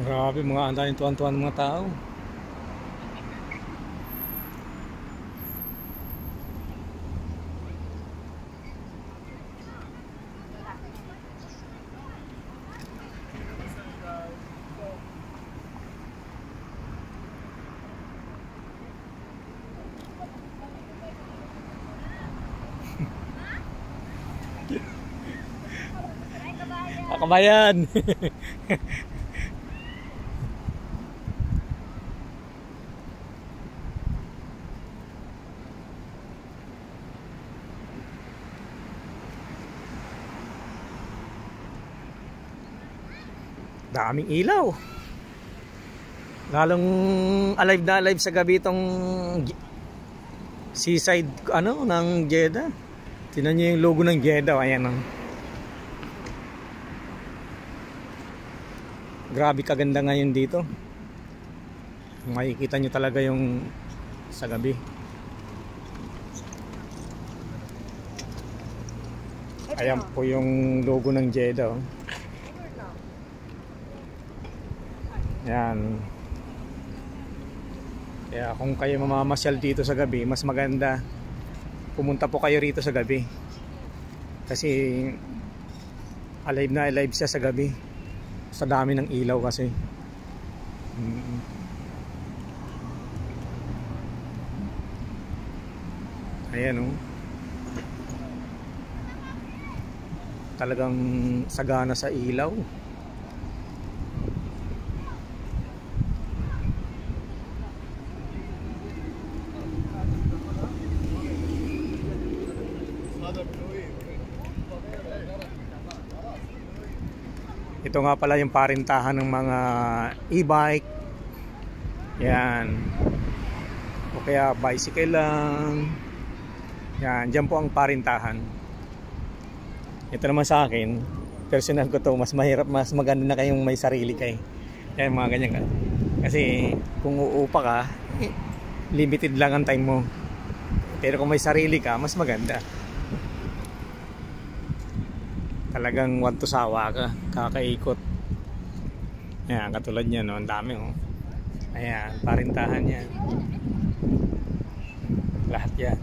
Grabe, mga andaling tuwan-tuwan ng mga tao. Kabayan. Daming ilaw. Lalong alive na alive sa gabi itong seaside ng Jeddah. Tingnan niyo yung logo ng Jeddah, ayan oh. Grabe kaganda ngayon dito. Makikita nyo talaga yung sa gabi. Ayan po yung logo ng Jeddah oh. Ayan. Kaya kung kayo mamamasyal dito sa gabi, mas maganda pumunta po kayo rito sa gabi. Kasi alive na alive siya sa gabi. Sa dami ng ilaw kasi. Ayan oh. Talagang sagana sa ilaw. Ito nga pala yung parintahan ng mga e-bike. Yan. O kaya bicycle lang. Yan, dyan po ang parintahan. Ito naman sa akin, personal ko to, mas mahirap, mas maganda na kayong may sarili kayo. Yan, mga ganyan ka. Kasi kung uupa ka, limited lang ang time mo. Pero kung may sarili ka, mas maganda. Talagang want to sawa ka, kakaikot. Ayan, katulad niya, no? Ang dami oh. Ayan, parintahan yan. Lahat yan.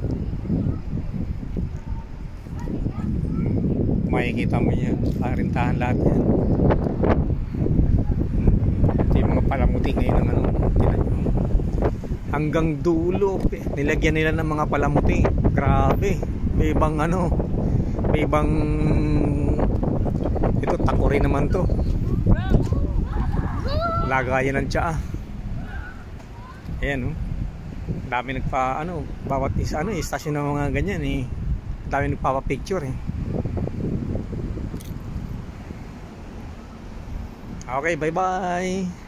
Makikita mo yan, parintahan lahat yan. Ito yung mga palamuti ngayon ng hanggang dulo, nilagyan nila ng mga palamuti. Grabe, may ibang may ibang ito, takuri naman to. Lagayan ng tsaa. Ayan oh. Dami nagpa bawat isa istasyon ng mga ganyan eh. Dami nagpapa-picture eh. Okay, bye-bye.